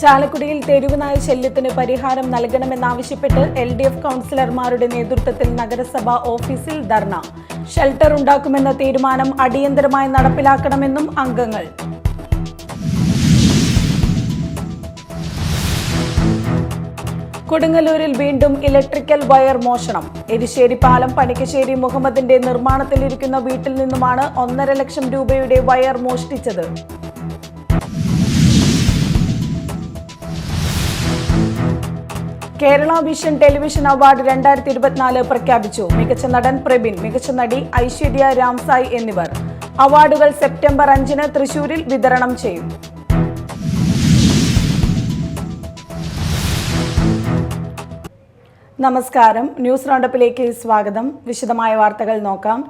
ചാലക്കുടിയിൽ തെരുവുനായ ശല്യത്തിന് പരിഹാരം നൽകണമെന്നാവശ്യപ്പെട്ട് LDF കൗൺസിലർമാരുടെ നേതൃത്വത്തിൽ നഗരസഭാ ഓഫീസിൽ ധർണ. ഷെൽട്ടർ ഉണ്ടാക്കുമെന്ന തീരുമാനം അടിയന്തരമായി നടപ്പിലാക്കണമെന്നും അംഗങ്ങൾ. കൊടുങ്ങല്ലൂരിൽ വീണ്ടും ഇലക്ട്രിക്കൽ വയർ മോഷണം. എരിശ്ശേരി പാലം പണിക്കശ്ശേരി മുഹമ്മദിന്റെ നിർമ്മാണത്തിലിരിക്കുന്ന വീട്ടിൽ നിന്നുമാണ് 1.5 ലക്ഷം രൂപയുടെ വയർ മോഷ്ടിച്ചത്. കേരള വിഷൻ ടെലിവിഷൻ അവാർഡ് 2024 പ്രഖ്യാപിച്ചു. മികച്ച നടൻ പ്രബിൻ, മികച്ച നടി ഐശ്വര്യ രാംസായി എന്നിവർ. അവാർഡുകൾ സെപ്റ്റംബർ 5-ന് തൃശൂരിൽ വിതരണം ചെയ്യും. നമസ്കാരം, ന്യൂസ് റൗണ്ടപ്പിലേക്ക് സ്വാഗതം. വിശദമായ വാർത്തകൾ നോക്കാം.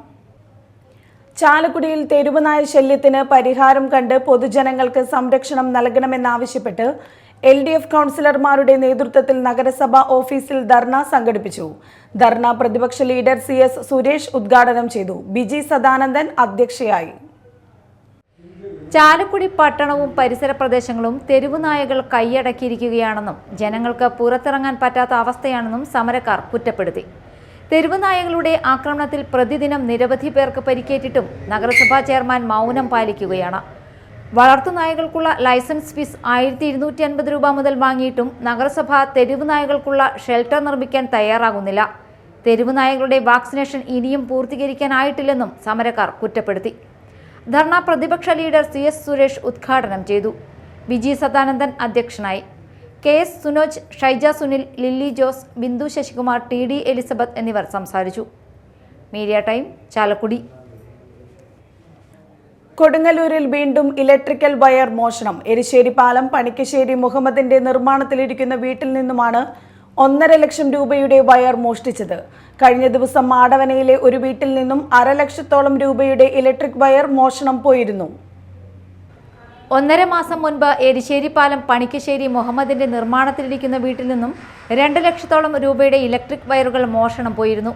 ചാലക്കുടിയിൽ തെരുവുനായ ശല്യത്തിന് പരിഹാരം കണ്ട് പൊതുജനങ്ങൾക്ക് സംരക്ഷണം നൽകണമെന്നാവശ്യപ്പെട്ട് LDF കൗൺസിലർമാരുടെ നേതൃത്വത്തിൽ നഗരസഭാ ഓഫീസിൽ ധർണ സംഘടിപ്പിച്ചു. ധർണ പ്രതിപക്ഷ ലീഡർ CS സുരേഷ് ഉദ്ഘാടനം ചെയ്തു. ബിജി സദാനന്ദൻ അധ്യക്ഷയായി. ചാലക്കുടി പട്ടണവും പരിസര പ്രദേശങ്ങളും തെരുവുനായകൾ കൈയടക്കിയിരിക്കുകയാണെന്നും ജനങ്ങൾക്ക് പുറത്തിറങ്ങാൻ പറ്റാത്ത അവസ്ഥയാണെന്നും സമരക്കാർ കുറ്റപ്പെടുത്തി. തെരുവുനായകളുടെ ആക്രമണത്തിൽ പ്രതിദിനം നിരവധി പേർക്ക് പരിക്കേറ്റിട്ടും നഗരസഭാ ചെയർമാൻ മൗനം പാലിക്കുകയാണ്. വളർത്തുനായകൾക്കുള്ള ലൈസൻസ് ഫീസ് 1250 രൂപ മുതൽ വാങ്ങിയിട്ടും നഗരസഭ തെരുവുനായകൾക്കുള്ള ഷെൽട്ടർ നിർമ്മിക്കാൻ തയ്യാറാകുന്നില്ല. തെരുവുനായകളുടെ വാക്സിനേഷൻ ഇനിയും പൂർത്തീകരിക്കാനായിട്ടില്ലെന്നും സമരക്കാർ കുറ്റപ്പെടുത്തി. ധർണ പ്രതിപക്ഷ ലീഡർ CS സുരേഷ് ഉദ്ഘാടനം ചെയ്തു. ബിജി സദാനന്ദൻ അധ്യക്ഷനായി. KS Sunoj, Shaija Sunil, Lily Jose, Bindu Sasikumar, TD Elizabeth എന്നിവർ സംസാരിച്ചു. Media time, Chalakudy. കൊടുങ്ങല്ലൂരിൽ വീണ്ടും ഇലക്ട്രിക്കൽ വയർ മോഷണം. എരിശ്ശേരി പാലം പണിക്കശ്ശേരി മുഹമ്മദിന്റെ നിർമ്മാണത്തിലിരിക്കുന്ന വീട്ടിൽ നിന്നുമാണ് 1.5 ലക്ഷം രൂപയുടെ വയർ മോഷ്ടിച്ചത്. കഴിഞ്ഞ ദിവസം മാടവനയിലെ ഒരു വീട്ടിൽ നിന്നും 1/2 ലക്ഷത്തോളം രൂപയുടെ ഇലക്ട്രിക് വയർ മോഷണം പോയിരുന്നു. 1.5 മാസം മുൻപ് എരിശ്ശേരി പാലം പണിക്കശ്ശേരി മുഹമ്മദിന്റെ നിർമ്മാണത്തിലിരിക്കുന്ന വീട്ടിൽ നിന്നും 2 ലക്ഷത്തോളം രൂപയുടെ ഇലക്ട്രിക് വയറുകൾ മോഷണം പോയിരുന്നു.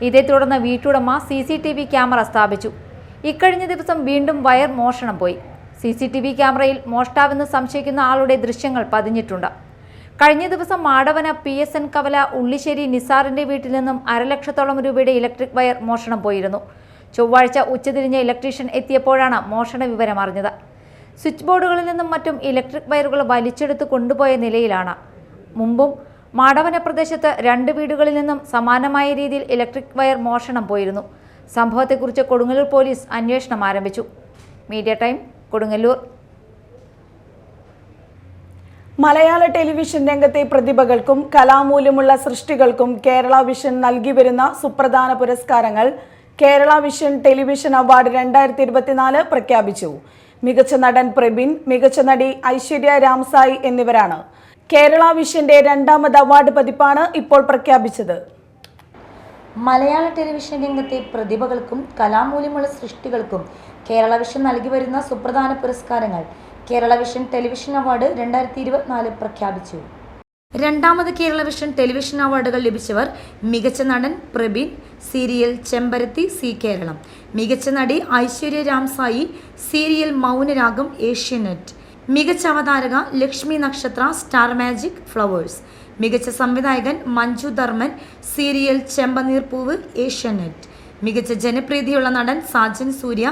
ഇതേ തുടർന്ന് വീട്ടുടമ CCTV ക്യാമറ സ്ഥാപിച്ചു. ഇക്കഴിഞ്ഞ ദിവസം വീണ്ടും വയർ മോഷണം പോയി. CCTV ക്യാമറയിൽ മോഷ്ടാവെന്ന് സംശയിക്കുന്ന ആളുടെ ദൃശ്യങ്ങൾ പതിഞ്ഞിട്ടുണ്ട്. കഴിഞ്ഞ ദിവസം മാടവന PSN കവല ഉള്ളിശ്ശേരി നിസാറിന്റെ വീട്ടിൽ നിന്നും 1/2 ലക്ഷത്തോളം രൂപയുടെ ഇലക്ട്രിക് വയർ മോഷണം പോയിരുന്നു. ചൊവ്വാഴ്ച ഉച്ചതിരിഞ്ഞ് ഇലക്ട്രീഷ്യൻ എത്തിയപ്പോഴാണ് മോഷണ വിവരം അറിഞ്ഞത്. സ്വിച്ച് ബോർഡുകളിൽ നിന്നും മറ്റും ഇലക്ട്രിക് വയറുകൾ വലിച്ചെടുത്ത് കൊണ്ടുപോയ നിലയിലാണ്. മുമ്പും മാടവന പ്രദേശത്ത് 2 വീടുകളിൽ നിന്നും സമാനമായ രീതിയിൽ ഇലക്ട്രിക് വയർ മോഷണം പോയിരുന്നു. സംഭവത്തെക്കുറിച്ച് കൊടുങ്ങല്ലൂർ പോലീസ് അന്വേഷണം ആരംഭിച്ചു. Media time, Kodungallur. മലയാള ടെലിവിഷൻ രംഗത്തെ പ്രതിഭകൾക്കും കലാമൂല്യമുള്ള സൃഷ്ടികൾക്കും കേരള വിഷൻ നൽകി വരുന്ന സുപ്രധാന പുരസ്കാരങ്ങൾ കേരള വിഷൻ ടെലിവിഷൻ അവാർഡ് 2024 പ്രഖ്യാപിച്ചു. മികച്ച നടൻ പ്രബിൻ, മികച്ച നടി ഐശ്വര്യ രാംസായി എന്നിവരാണ്. കേരള വിഷന്റെ 2ാമത് അവാർഡ് പതിപ്പാണ് ഇപ്പോൾ പ്രഖ്യാപിച്ചത്. മലയാള ടെലിവിഷൻ രംഗത്തെ പ്രതിഭകൾക്കും കലാമൂല്യമുള്ള സൃഷ്ടികൾക്കും കേരള വിഷൻ നൽകി വരുന്ന സുപ്രധാന പുരസ്കാരങ്ങൾ കേരള വിഷൻ ടെലിവിഷൻ അവാർഡ് 2024 പ്രഖ്യാപിച്ചു. 2ാമത് കേരള വിഷൻ ടെലിവിഷൻ അവാർഡുകൾ ലഭിച്ചവർ: മികച്ച നടൻ പ്രബിൻ, സീരിയൽ ചെമ്പരത്തി സി കേരളം; മികച്ച നടി ഐശ്വര്യ രാംസായി, സീരിയൽ മൗനരാഗം ഏഷ്യാനെറ്റ്; മികച്ച അവതാരക ലക്ഷ്മി നക്ഷത്ര, സ്റ്റാർ മാജിക് ഫ്ലവേഴ്സ്; മികച്ച സംവിധായകൻ മഞ്ജു ധർമ്മൻ, സീരിയൽ ചെമ്പനീർപ്പൂവ് ഏഷ്യാനെറ്റ്; മികച്ച ജനപ്രീതിയുള്ള നടൻ സാജൻ സൂര്യ,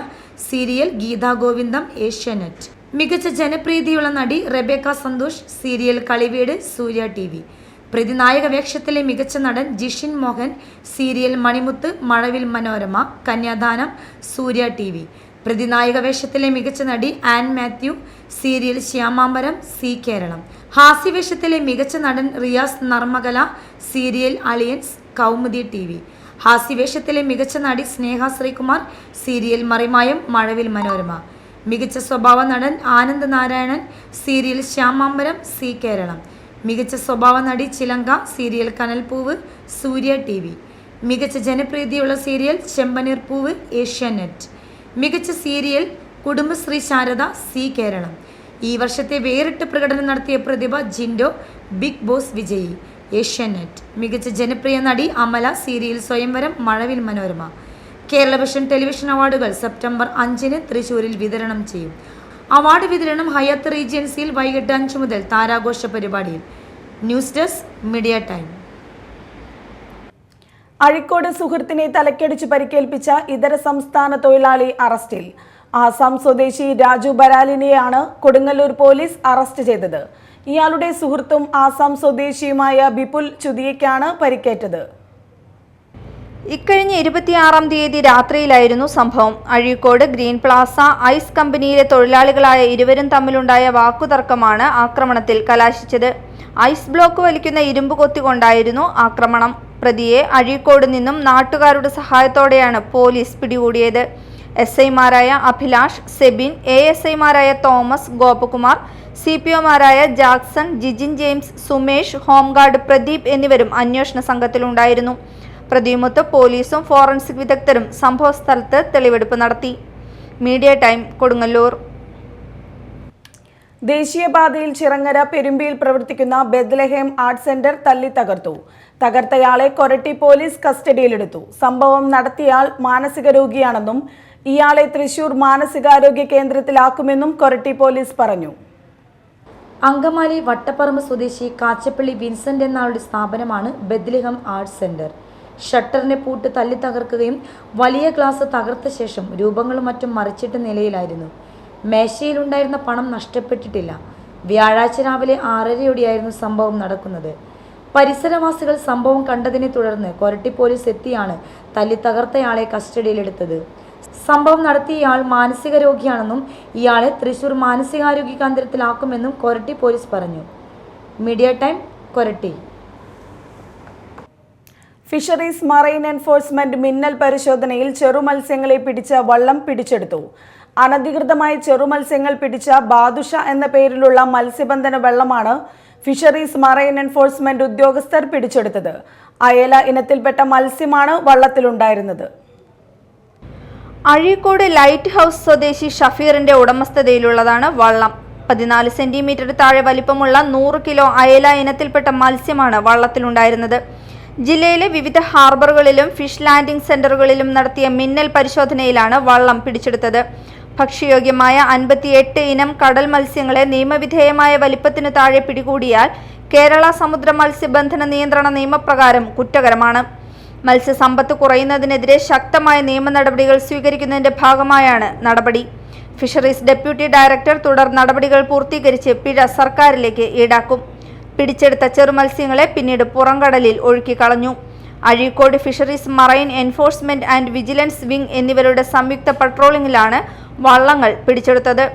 സീരിയൽ ഗീതാ ഗോവിന്ദം ഏഷ്യാനെറ്റ്; മികച്ച ജനപ്രീതിയുള്ള നടി റെബേക്ക സന്തോഷ്, സീരിയൽ കളിവീട് സൂര്യ TV; പ്രതിനായക വേഷത്തിലെ മികച്ച നടൻ ജിഷിൻ മോഹൻ, സീരിയൽ മണിമുത്ത് മഴവിൽ മനോരമ കന്യാദാനം സൂര്യ TV; പ്രതിനായക വേഷത്തിലെ മികച്ച നടി ആൻ മാത്യു, സീരിയൽ ശ്യാമാംബരം സി കേരളം; ഹാസ്യവേഷത്തിലെ മികച്ച നടൻ റിയാസ് നർമ്മകല, സീരിയൽ അലിയൻസ് കൗമുദി TV; ഹാസ്യവേഷത്തിലെ മികച്ച നടി സ്നേഹ ശ്രീകുമാർ, സീരിയൽ മറിമായം മഴവിൽ മനോരമ; മികച്ച സ്വഭാവ നടൻ ആനന്ദ് നാരായണൻ, സീരിയൽ ശ്യാമാംബരം സി കേരളം; മികച്ച സ്വഭാവ നടി ചിലങ്ക, സീരിയൽ കനൽപ്പൂവ് സൂര്യ TV; മികച്ച ജനപ്രീതിയുള്ള സീരിയൽ ചെമ്പനീർപ്പൂവ് ഏഷ്യാനെറ്റ്; മികച്ച സീരിയൽ കുടുംബശ്രീ ശാരദ സി കേരളം. ഈ വർഷത്തെ വേറിട്ട പ്രകടനം നടത്തിയ പ്രതിഭ ജിൻഡോ, ബിഗ് ബോസ് വിജയി ഏഷ്യാനെറ്റ്; മികച്ച ജനപ്രിയ നടി അമല, സീരിയൽ സ്വയംവരം മഴവിൽ മനോരമ. കേരള വിഷൻ ടെലിവിഷൻ അവാർഡുകൾ സെപ്റ്റംബർ 5-ന് തൃശൂരിൽ വിതരണം ചെയ്യും. അവാർഡ് വിതരണം ഹയാത്ത് റീജൻസിയിൽ വൈകിട്ട് 5 മുതൽ താരാഘോഷ പരിപാടിയിൽ. News desk media time. Azhikode സുഹൃത്തിനെ തലക്കടിച്ച് പരിക്കേൽപ്പിച്ച ഇതര സംസ്ഥാന തൊഴിലാളി അറസ്റ്റിൽ. ആസാം സ്വദേശി രാജു ബരാലിനെയാണ് കൊടുങ്ങല്ലൂർ പോലീസ് അറസ്റ്റ് ചെയ്തത്. ഇയാളുടെ സുഹൃത്തും ആസാം സ്വദേശിയുമായ ബിപുൽ ചുതിയയ്ക്കാണ് പരിക്കേറ്റത്. ഇക്കഴിഞ്ഞ 26-ാം തീയതി രാത്രിയിലായിരുന്നു സംഭവം. അഴീക്കോട് ഗ്രീൻ പ്ലാസ ഐസ് കമ്പനിയിലെ തൊഴിലാളികളായ ഇരുവരും തമ്മിലുണ്ടായ വാക്കുതർക്കമാണ് ആക്രമണത്തിൽ കലാശിച്ചത്. ഐസ് ബ്ലോക്ക് വലിക്കുന്ന ഇരുമ്പ് കൊത്തിക്കൊണ്ടായിരുന്നു ആക്രമണം. പ്രതിയെ അഴീക്കോട് നിന്നും നാട്ടുകാരുടെ സഹായത്തോടെയാണ് പോലീസ് പിടികൂടിയത്. SI-മാരായ അഭിലാഷ്, സെബിൻ, ASI-മാരായ തോമസ്, ഗോപകുമാർ, CPO-മാരായ ജാക്സൺ, ജിജിൻ ജെയിംസ്, സുമേഷ്, ഹോംഗാർഡ് പ്രദീപ് എന്നിവരും അന്വേഷണ സംഘത്തിലുണ്ടായിരുന്നു. പ്രതിയുമൊത്ത് പോലീസും ഫോറൻസിക് വിദഗ്ധരും സംഭവസ്ഥലത്ത് തെളിവെടുപ്പ് നടത്തി. Media time, Kodungallur. ദേശീയപാതയിൽ ചിറങ്ങര പെരുമ്പിയിൽ പ്രവർത്തിക്കുന്ന ബെത്ലഹേം ആർട്ട് സെന്റർ തല്ലി തകർത്തു. തകർത്തയാളെ കൊരട്ടി പോലീസ് കസ്റ്റഡിയിലെടുത്തു. സംഭവം നടത്തിയാൽ മാനസിക രോഗിയാണെന്നും ഇയാളെ തൃശൂർ മാനസികാരോഗ്യ കേന്ദ്രത്തിലാക്കുമെന്നും കൊരട്ടി പോലീസ് പറഞ്ഞു. അങ്കമാലി വട്ടപ്പറമ്പ് സ്വദേശി കാച്ചപ്പള്ളി വിൻസെന്റ് എന്നയാളുടെ സ്ഥാപനമാണ് ബെത്ലഹേം ആർട്ട് സെന്റർ. ഷട്ടറിന്റെ പൂട്ട് തല്ലി തകർക്കുകയും വലിയ ഗ്ലാസ് തകർത്ത ശേഷം രൂപങ്ങളും മറ്റും മറിച്ചിട്ട നിലയിലായിരുന്നു. മേശയിലുണ്ടായിരുന്ന പണം നഷ്ടപ്പെട്ടിട്ടില്ല. വ്യാഴാഴ്ച രാവിലെ 6:30യോടെയായിരുന്നു സംഭവം നടക്കുന്നത്. പരിസരവാസികൾ സംഭവം കണ്ടതിനെ തുടർന്ന് കൊരട്ടി പോലീസ് എത്തിയാണ് തല്ലി തകർത്തയാളെ കസ്റ്റഡിയിലെടുത്തത്. സംഭവം നടത്തിയയാൾ മാനസിക രോഗിയാണെന്നും ഇയാളെ തൃശൂർ മാനസികാരോഗ്യ കേന്ദ്രത്തിലാക്കുമെന്നും കൊരട്ടി പോലീസ് പറഞ്ഞു. Media time, Koratty. Fisheries marine enforcement മിന്നൽ പരിശോധനയിൽ ചെറുമത്സ്യങ്ങളെ പിടിച്ച വള്ളം പിടിച്ചെടുത്തു. അനധികൃതമായി ചെറുമത്സ്യങ്ങൾ പിടിച്ച ബാദുഷ എന്ന പേരിലുള്ള മത്സ്യബന്ധന വെള്ളമാണ് ഫിഷറീസ് മറൈൻ എൻഫോഴ്സ്മെന്റ് ഉദ്യോഗസ്ഥർ പിടിച്ചെടുത്തത്. അയല ഇനത്തിൽപ്പെട്ട മത്സ്യമാണ് വള്ളത്തിലുണ്ടായിരുന്നത്. അഴീക്കോട് ലൈറ്റ് ഹൗസ് സ്വദേശി ഷഫീറിന്റെ ഉടമസ്ഥതയിലുള്ളതാണ് വള്ളം. 14 സെന്റിമീറ്റർ താഴെ വലിപ്പമുള്ള 100 കിലോ അയല ഇനത്തിൽപ്പെട്ട മത്സ്യമാണ് വള്ളത്തിലുണ്ടായിരുന്നത്. ജില്ലയിലെ വിവിധ ഹാർബറുകളിലും ഫിഷ് ലാൻഡിംഗ് സെന്ററുകളിലും നടത്തിയ മിന്നൽ പരിശോധനയിലാണ് വള്ളം പിടിച്ചെടുത്തത്. ഭക്ഷ്യയോഗ്യമായ 58 ഇനം കടൽ മത്സ്യങ്ങളെ നിയമവിധേയമായ വലിപ്പത്തിനു താഴെ പിടികൂടിയാൽ കേരള സമുദ്ര മത്സ്യബന്ധന നിയന്ത്രണ നിയമപ്രകാരം കുറ്റകരമാണ്. മത്സ്യസമ്പത്ത് കുറയുന്നതിനെതിരെ ശക്തമായ നിയമ നടപടികൾ സ്വീകരിക്കുന്നതിന്റെ ഭാഗമായാണ് നടപടി. ഫിഷറീസ് ഡെപ്യൂട്ടി ഡയറക്ടർ തുടർ നടപടികൾ പൂർത്തീകരിച്ച് പിഴ സർക്കാരിലേക്ക് ഈടാക്കും. പിടിച്ചെടുത്ത ചെറുമത്സ്യങ്ങളെ പിന്നീട് പുറംകടലിൽ ഒഴുക്കിക്കളഞ്ഞു. Azhikode fisheries marine enforcement and vigilance wing എന്നിവരുടെ സംയുക്ത പട്രോളിംഗിലാണ് വള്ളങ്ങൾ പിടിച്ചെടുത്തത്.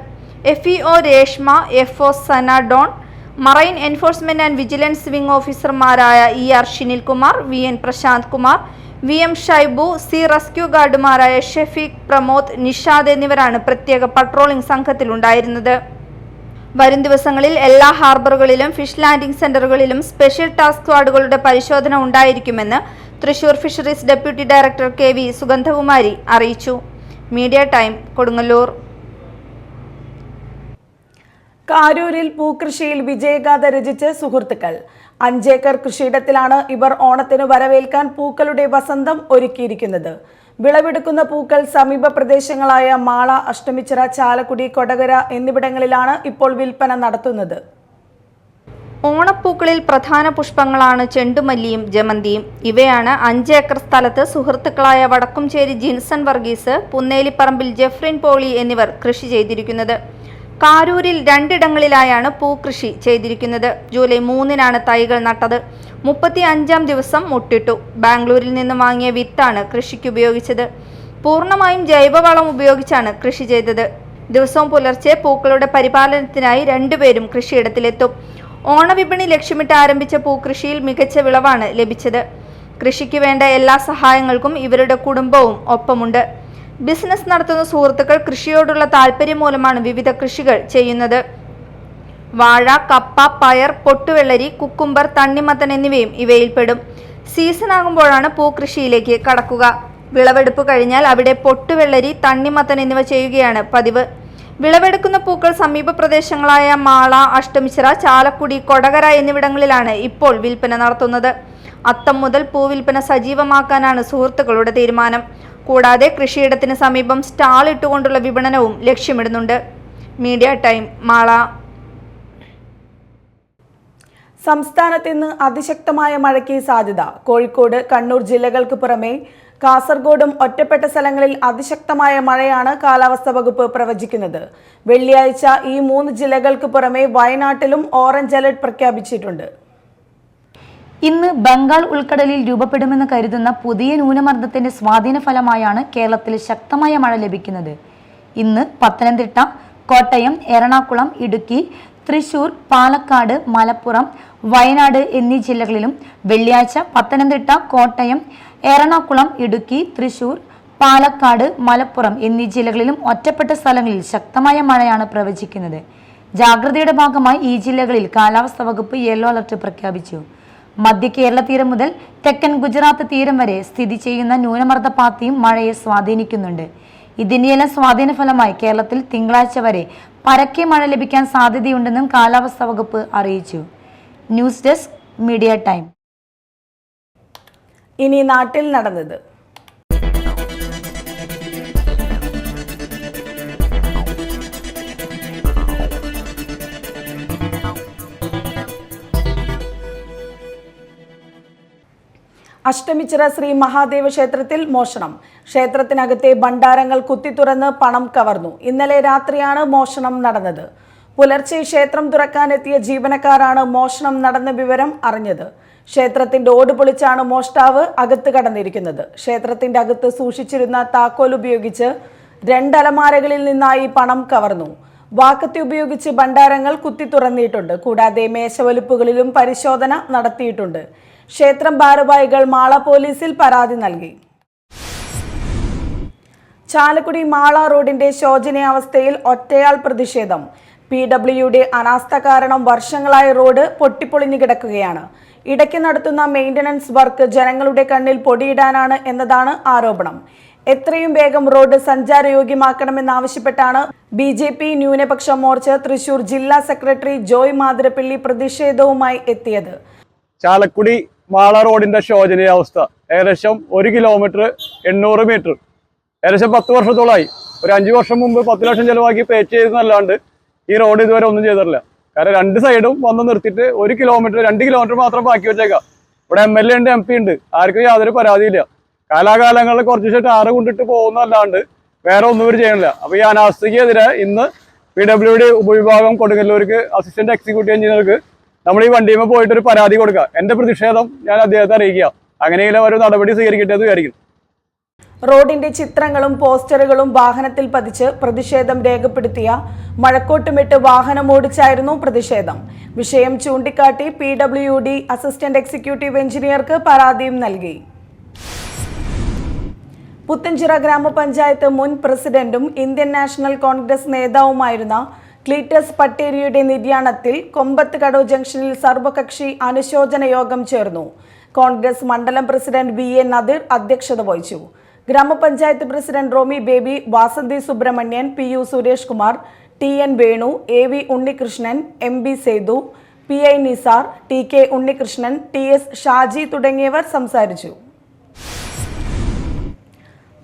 FEO Reshma, FO Sana Don, marine enforcement and vigilance wing ഓഫീസർമാരായ ER Shinilkumar, VN Prashanth Kumar, VM Shaibu, C rescue ഗാർഡുമാരായ ഷെഫീഖ്, പ്രമോദ്, നിഷാദ് എന്നിവരാണ് പ്രത്യേക പട്രോളിംഗ് സംഘത്തിലുണ്ടായിരുന്നത്. വരും ദിവസങ്ങളിൽ എല്ലാ ഹാർബറുകളിലും ഫിഷ് ലാൻഡിംഗ് സെന്ററുകളിലും സ്പെഷ്യൽ ടാസ്ക് സ്ക്വാഡുകളുടെ പരിശോധന ഉണ്ടായിരിക്കുമെന്ന് Thrissur fisheries deputy director KV Sugandhakumari അറിയിച്ചു. Media time, Kodungallur. കാരൂരിൽ പൂക്കൃഷിയിൽ വിജയഗാഥ രചിച്ച് സുഹൃത്തുക്കൾ. 5 ഏക്കർ കൃഷിയിടത്തിലാണ് ഇവർ ഓണത്തിന് വരവേൽക്കാൻ പൂക്കളുടെ വസന്തം ഒരുക്കിയിരിക്കുന്നത്. വിളവെടുക്കുന്ന പൂക്കൾ സമീപ പ്രദേശങ്ങളായ മാള, അഷ്ടമിച്ചിറ, ചാലക്കുടി, കൊടകര എന്നിവിടങ്ങളിലാണ് ഇപ്പോൾ വിൽപ്പന നടത്തുന്നത്. ഓണപ്പൂക്കളിൽ പ്രധാന പുഷ്പങ്ങളാണ് ചെണ്ടുമല്ലിയും ജമന്തിയും. ഇവയാണ് 5 ഏക്കർ സ്ഥലത്ത് സുഹൃത്തുക്കളായ വടക്കുംചേരി ജിൻസൺ വർഗീസ്, പുന്നേലിപ്പറമ്പിൽ ജെഫ്രിൻ പോളി എന്നിവർ കൃഷി ചെയ്തിരിക്കുന്നത്. കാരൂരിൽ 2 ഇടങ്ങളിലായാണ് പൂക്കൃഷി ചെയ്തിരിക്കുന്നത്. ജൂലൈ 3-നാണ് തൈകൾ നട്ടത്. 35-ാം ദിവസം മുട്ടിട്ടു. ബാംഗ്ലൂരിൽ നിന്ന് വാങ്ങിയ വിത്താണ് കൃഷിക്ക് ഉപയോഗിച്ചത്. പൂർണ്ണമായും ജൈവവളം ഉപയോഗിച്ചാണ് കൃഷി ചെയ്തത്. ദിവസവും പുലർച്ചെ പൂക്കളുടെ പരിപാലനത്തിനായി 2 പേരും കൃഷിയിടത്തിലെത്തും. ഓണവിപണി ലക്ഷ്യമിട്ട് ആരംഭിച്ച പൂക്കൃഷിയിൽ മികച്ച വിളവാണ് ലഭിച്ചത്. കൃഷിക്ക് വേണ്ട എല്ലാ സഹായങ്ങൾക്കും ഇവരുടെ കുടുംബവും ഒപ്പമുണ്ട്. ബിസിനസ് നടത്തുന്ന സുഹൃത്തുക്കൾ കൃഷിയോടുള്ള താല്പര്യം മൂലമാണ് വിവിധ കൃഷികൾ ചെയ്യുന്നത്. വാഴ, കപ്പ, പയർ, പൊട്ടുവെള്ളരി, കുക്കുംബർ, തണ്ണിമത്തൻ എന്നിവയും ഇവയിൽപ്പെടും. സീസൺ ആകുമ്പോഴാണ് പൂക്കൃഷിയിലേക്ക് കടക്കുക. വിളവെടുപ്പ് കഴിഞ്ഞാൽ അവിടെ പൊട്ടുവെള്ളരി, തണ്ണിമത്തൻ എന്നിവ ചെയ്യുകയാണ് പതിവ്. വിളവെടുക്കുന്ന പൂക്കൾ സമീപ പ്രദേശങ്ങളായ മാള, അഷ്ടമിച്ചിറ, ചാലക്കുടി, കൊടകര എന്നിവിടങ്ങളിലാണ് ഇപ്പോൾ വിൽപ്പന നടത്തുന്നത്. അത്തം മുതൽ പൂവിൽപ്പന സജീവമാക്കാനാണ് സുഹൃത്തുക്കളുടെ തീരുമാനം. കൂടാതെ കൃഷിയിടത്തിന് സമീപം സ്റ്റാൾ ഇട്ടുകൊണ്ടുള്ള വിപണനവും ലക്ഷ്യമിടുന്നുണ്ട്. Media time Mala. സംസ്ഥാനത്ത് ഇന്ന് അതിശക്തമായ മഴയ്ക്ക് സാധ്യത. കോഴിക്കോട്, കണ്ണൂർ ജില്ലകൾക്ക് പുറമെ കാസർഗോഡും ഒറ്റപ്പെട്ട സ്ഥലങ്ങളിൽ അതിശക്തമായ മഴയാണ് കാലാവസ്ഥാ വകുപ്പ് പ്രവചിക്കുന്നത്. വെള്ളിയാഴ്ച ഈ 3 ജില്ലകൾക്ക് പുറമെ വയനാട്ടിലും ഓറഞ്ച് അലർട്ട് പ്രഖ്യാപിച്ചിട്ടുണ്ട്. ഇന്ന് ബംഗാൾ ഉൾക്കടലിൽ രൂപപ്പെടുമെന്ന് കരുതുന്ന പുതിയ ന്യൂനമർദ്ദത്തിന്റെ സ്വാധീന ഫലമായാണ് കേരളത്തിൽ ശക്തമായ മഴ ലഭിക്കുന്നത്. ഇന്ന് പത്തനംതിട്ട, കോട്ടയം, എറണാകുളം, ഇടുക്കി, തൃശൂർ, പാലക്കാട്, മലപ്പുറം, വയനാട് എന്നീ ജില്ലകളിലും വെള്ളിയാഴ്ച പത്തനംതിട്ട, കോട്ടയം, എറണാകുളം, ഇടുക്കി, തൃശൂർ, പാലക്കാട്, മലപ്പുറം എന്നീ ജില്ലകളിലും ഒറ്റപ്പെട്ട സ്ഥലങ്ങളിൽ ശക്തമായ മഴയാണ് പ്രവചിക്കുന്നത്. ജാഗ്രതയുടെ ഭാഗമായി ഈ ജില്ലകളിൽ കാലാവസ്ഥാ വകുപ്പ് യെല്ലോ അലർട്ട് പ്രഖ്യാപിച്ചു. മധ്യ കേരള തീരം മുതൽ തെക്കൻ ഗുജറാത്ത് തീരം വരെ സ്ഥിതി ചെയ്യുന്ന ന്യൂനമർദ്ദ പാത്തിയും മഴയെ സ്വാധീനിക്കുന്നുണ്ട്. ഇതിന്റെയെല്ലാം സ്വാധീന ഫലമായി കേരളത്തിൽ തിങ്കളാഴ്ച വരെ പരക്കെ മഴ ലഭിക്കാൻ സാധ്യതയുണ്ടെന്നും കാലാവസ്ഥാ വകുപ്പ് അറിയിച്ചു. News desk media time. ഇനി നാട്ടിൽ നടന്നത്. അഷ്ടമിച്ചിറ ശ്രീ മഹാദേവ ക്ഷേത്രത്തിൽ മോഷണം. ക്ഷേത്രത്തിനകത്തെ ഭണ്ഡാരങ്ങൾ കുത്തിത്തുറന്ന് പണം കവർന്നു. ഇന്നലെ രാത്രിയാണ് മോഷണം നടന്നത്. പുലർച്ചെ ക്ഷേത്രം തുറക്കാനെത്തിയ ജീവനക്കാരാണ് മോഷണം നടന്ന വിവരം അറിഞ്ഞത്. ക്ഷേത്രത്തിന്റെ ഓട് പൊളിച്ചാണ് മോഷ്ടാവ് അകത്ത് കടന്നിരിക്കുന്നത്. ക്ഷേത്രത്തിന്റെ അകത്ത് സൂക്ഷിച്ചിരുന്ന താക്കോൽ ഉപയോഗിച്ച് 2 അലമാരകളിൽ നിന്നായി പണം കവർന്നു. വാക്കത്തി ഉപയോഗിച്ച് ഭണ്ഡാരങ്ങൾ കുത്തിത്തുറന്നിട്ടുണ്ട്. കൂടാതെ മേശവലുപ്പുകളിലും പരിശോധന നടത്തിയിട്ടുണ്ട്. ക്ഷേത്രം ഭാരവാഹികൾ മാള പോലീസിൽ പരാതി നൽകി. ചാലക്കുടി മാള റോഡിന്റെ ശോചനീയാവസ്ഥയിൽ ഒറ്റയാൾ പ്രതിഷേധം. PWD അനാസ്ഥ കാരണം വർഷങ്ങളായി റോഡ് പൊട്ടിപ്പൊളിഞ്ഞു കിടക്കുകയാണ്. ഇടയ്ക്ക് നടത്തുന്ന മെയിൻ്റനൻസ് വർക്ക് ജനങ്ങളുടെ കണ്ണിൽ പൊടിയിടാനാണ് എന്നതാണ് ആരോപണം. എത്രയും വേഗം റോഡ് സഞ്ചാരയോഗ്യമാക്കണമെന്നാവശ്യപ്പെട്ടാണ് BJP ന്യൂനപക്ഷ മോർച്ച തൃശൂർ ജില്ലാ സെക്രട്ടറി ജോയ് മാതിരപ്പള്ളി പ്രതിഷേധവുമായി എത്തിയത്. ചാലക്കുടി മാള റോഡിന്റെ ശോചനീയാവസ്ഥ ഏകദേശം 1 കിലോമീറ്റർ 800 മീറ്റർ ഏകദേശം 10 വർഷത്തോളമായി. ഒരു 5 വർഷം മുമ്പ് 10 ലക്ഷം ചെലവാക്കി പേച്ച് ചെയ്തെന്നല്ലാണ്ട് ഈ റോഡ് ഇതുവരെ ഒന്നും ചെയ്തിട്ടില്ല. കാരണം 2 സൈഡും വന്ന് നിർത്തിയിട്ട് 1 കിലോമീറ്റർ 2 കിലോമീറ്റർ മാത്രം ബാക്കി വെച്ചേക്കാം. ഇവിടെ MLA ഉണ്ട്, MP ഉണ്ട്, ആർക്കും യാതൊരു പരാതിയില്ല. കാലാകാലങ്ങളിൽ കുറച്ച് ദിവസം ടാറ് കൊണ്ടിട്ട് പോകുന്നതല്ലാണ്ട് വേറെ ഒന്നും ഇവർ ചെയ്യണില്ല. അപ്പൊ ഈ അനാസ്ഥയ്ക്കെതിരെ ഇന്ന് PWD ഉപവിഭാഗം കൊടുങ്ങല്ലൂർക്ക് അസിസ്റ്റന്റ് എക്സിക്യൂട്ടീവ് എഞ്ചിനീയർക്ക് നമ്മൾ ഈ വണ്ടിയുമ്പോൾ പോയിട്ട് ഒരു പരാതി കൊടുക്കുക. എന്റെ പ്രതിഷേധം ഞാൻ അദ്ദേഹത്തെ അറിയിക്കുക. അങ്ങനെയെങ്കിലും ഒരു നടപടി സ്വീകരിക്കട്ടെ എന്ന് വിചാരിക്കുന്നു. റോഡിന്റെ ചിത്രങ്ങളും പോസ്റ്ററുകളും വാഹനത്തിൽ പതിച്ച് പ്രതിഷേധം രേഖപ്പെടുത്തിയ മഴക്കോട്ടുമിട്ട് വാഹനം ഓടിച്ചായിരുന്നു പ്രതിഷേധം. വിഷയം ചൂണ്ടിക്കാട്ടി PWD അസിസ്റ്റന്റ് എക്സിക്യൂട്ടീവ് എഞ്ചിനീയർക്ക് പരാതിയും നൽകി. പുത്തഞ്ചിറ ഗ്രാമപഞ്ചായത്ത് മുൻ പ്രസിഡന്റും ഇന്ത്യൻ നാഷണൽ കോൺഗ്രസ് നേതാവുമായിരുന്ന ക്ലീറ്റസ് പട്ടേരിയുടെ നിര്യാണത്തിൽ കൊമ്പത്ത് ജംഗ്ഷനിൽ സർവകക്ഷി അനുശോചന യോഗം ചേർന്നു. കോൺഗ്രസ് മണ്ഡലം പ്രസിഡന്റ് VA നദീർ അധ്യക്ഷത വഹിച്ചു. Grama panchayat president Romy Baby, Vasanthi Subrahmanyan, PU Suresh Kumar, TN Venu, AV Unnikrishnan, MB Sethu, PI Nisar, TK Unnikrishnan, TS Shaji തുടങ്ങിയവർ സംസാരിച്ചു.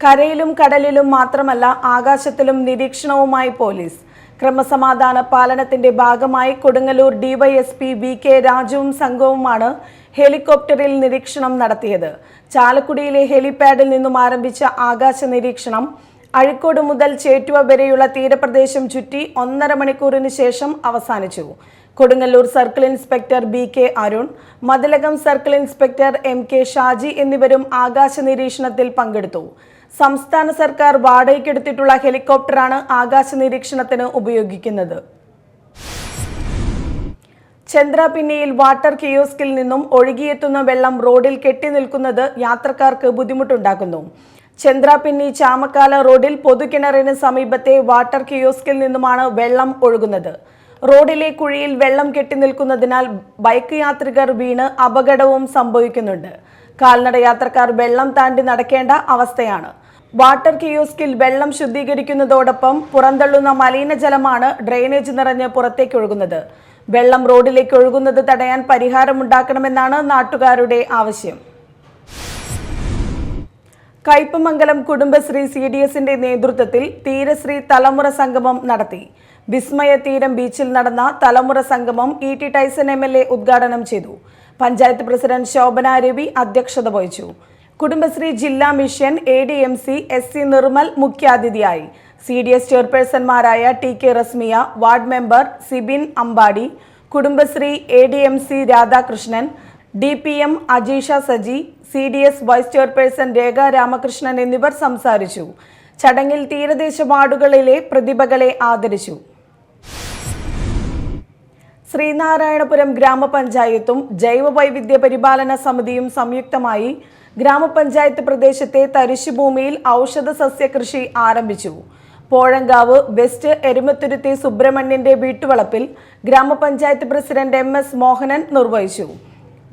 കരയിലും കടലിലും മാത്രമല്ല ആകാശത്തിലും നിരീക്ഷണവുമായി പോലീസ്. ക്രമസമാധാന പാലനത്തിന്റെ ഭാഗമായി കൊടുങ്ങല്ലൂർ DYSP VK രാജുവും സംഘവുമാണ് ഹെലികോപ്റ്ററിൽ നിരീക്ഷണം നടത്തിയത്. ചാലക്കുടിയിലെ ഹെലിപാഡിൽ നിന്നും ആരംഭിച്ച ആകാശ നിരീക്ഷണം അഴിക്കോട് മുതൽ ചേറ്റുവ വരെയുള്ള തീരപ്രദേശം ചുറ്റി 1.5 മണിക്കൂറിന് ശേഷം അവസാനിച്ചു. Kodungallur circle inspector BK Arun, Mathilakam circle inspector MK Shaji എന്നിവരും ആകാശ നിരീക്ഷണത്തിൽ പങ്കെടുത്തു. സംസ്ഥാന സർക്കാർ വാടകയ്ക്കെടുത്തിട്ടുള്ള ഹെലികോപ്റ്ററാണ് ആകാശ നിരീക്ഷണത്തിന് ഉപയോഗിക്കുന്നത്. ചന്ദ്രാപിന്നിയിൽ വാട്ടർ കിയോസ്കിൽ നിന്നും ഒഴുകിയെത്തുന്ന വെള്ളം റോഡിൽ കെട്ടിനിൽക്കുന്നത് യാത്രക്കാർക്ക് ബുദ്ധിമുട്ടുണ്ടാക്കുന്നു. ചന്ദ്രാപിന്നി ചാമക്കാല റോഡിൽ പൊതുകിണറിന് സമീപത്തെ വാട്ടർ കിയോസ്കിൽ നിന്നുമാണ് വെള്ളം ഒഴുകുന്നത്. റോഡിലെ കുഴിയിൽ വെള്ളം കെട്ടിനിൽക്കുന്നതിനാൽ ബൈക്ക് യാത്രികർ വീണ് അപകടവും സംഭവിക്കുന്നുണ്ട്. കാൽനട യാത്രക്കാർ വെള്ളം താണ്ടി നടക്കേണ്ട അവസ്ഥയാണ്. വാട്ടർ കിയോസ്കിൽ വെള്ളം ശുദ്ധീകരിക്കുന്നതോടൊപ്പം പുറന്തള്ളുന്ന മലിനജലമാണ് ഡ്രെയിനേജ് നിറഞ്ഞ് പുറത്തേക്ക് ഒഴുകുന്നത്. വെള്ളം റോഡിലേക്ക് ഒഴുകുന്നത് തടയാൻ പരിഹാരമുണ്ടാക്കണമെന്നാണ് നാട്ടുകാരുടെ ആവശ്യം. കയ്പമംഗലം കുടുംബശ്രീ CDSന്റെ നേതൃത്വത്തിൽ തീരശ്രീ തലമുറ സംഗമം നടത്തി. വിസ്മയ തീരം ബീച്ചിൽ നടന്ന തലമുറ സംഗമം ഇ.ടി. ടൈസൺ MLA ഉദ്ഘാടനം ചെയ്തു. പഞ്ചായത്ത് പ്രസിഡന്റ് ശോഭന രവി അധ്യക്ഷത വഹിച്ചു. കുടുംബശ്രീ ജില്ലാ മിഷൻ ADMC SC നിർമ്മൽ മുഖ്യാതിഥിയായി. CDS ചെയർപേഴ്സൺമാരായ TK Rasmiya, ward member Sibin Ambadi, Kudumbashree ADMC Radhakrishnan, DPM Ajeesha Saji, CDS vice chairperson Rekha Ramakrishnan എന്നിവർ സംസാരിച്ചു. ചടങ്ങിൽ തീരദേശ വാർഡുകളിലെ പ്രതിഭകളെ ആദരിച്ചു. ശ്രീനാരായണപുരം ഗ്രാമപഞ്ചായത്തും ജൈവവൈവിധ്യ പരിപാലന സമിതിയും സംയുക്തമായി ഗ്രാമപഞ്ചായത്ത് പ്രദേശത്തെ തരിശുഭൂമിയിൽ ഔഷധ സസ്യകൃഷി ആരംഭിച്ചു. പോഴങ്കാവ് വെസ്റ്റ് എരുമത്തുരുത്തി സുബ്രഹ്മണ്യന്റെ വീട്ടുവളപ്പിൽ ഗ്രാമപഞ്ചായത്ത് പ്രസിഡന്റ് MS മോഹനൻ നിർവഹിച്ചു.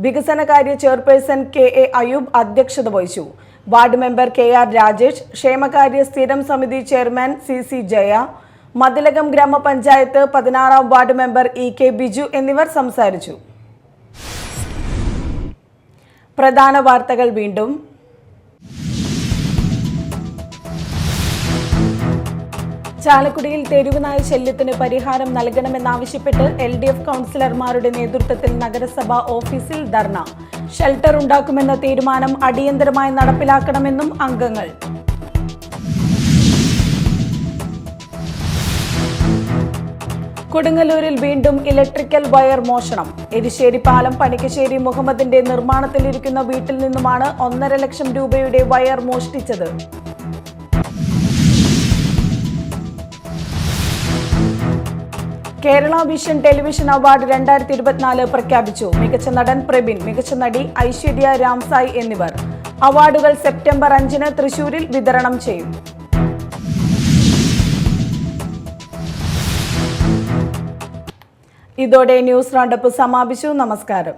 വികസനകാര്യ ചെയർപേഴ്സൺ KA അയൂബ് അധ്യക്ഷത വഹിച്ചു. വാർഡ് മെമ്പർ KR രാജേഷ്, ക്ഷേമകാര്യ സ്ഥിരം സമിതി ചെയർമാൻ CC ജയ, മതിലകം ഗ്രാമപഞ്ചായത്ത് 16ാം വാർഡ് മെമ്പർ EK ബിജു എന്നിവർ സംസാരിച്ചു. പ്രധാന വാർത്തകൾ വീണ്ടും. ചാലക്കുടിയിൽ തെരുവുനായ ശല്യത്തിന് പരിഹാരം നൽകണമെന്നാവശ്യപ്പെട്ട് LDF കൗൺസിലർമാരുടെ നേതൃത്വത്തിൽ നഗരസഭാ ഓഫീസിൽ ധർണ. ഷെൽട്ടർ ഉണ്ടാക്കുമെന്ന തീരുമാനം അടിയന്തരമായി നടപ്പിലാക്കണമെന്നും അംഗങ്ങൾ. കൊടുങ്ങല്ലൂരിൽ വീണ്ടും ഇലക്ട്രിക്കൽ വയർ മോഷണം. എരിശ്ശേരി പാലം പണിക്കശ്ശേരി മുഹമ്മദിന്റെ നിർമ്മാണത്തിലിരിക്കുന്ന വീട്ടിൽ നിന്നുമാണ് 1.5 ലക്ഷം രൂപയുടെ വയർ മോഷ്ടിച്ചത്. കേരള വിഷൻ ടെലിവിഷൻ അവാർഡ് 2024 പ്രഖ്യാപിച്ചു. മികച്ച നടൻ പ്രബിൻ, മികച്ച നടി ഐശ്വര്യ രാംസായ് എന്നിവർ. അവാർഡുകൾ സെപ്റ്റംബർ 5 തൃശൂരിൽ വിതരണം ചെയ്യും. ഇതോടെ ന്യൂസ് റൗണ്ടപ്പ് സമാപിച്ചു. നമസ്കാരം.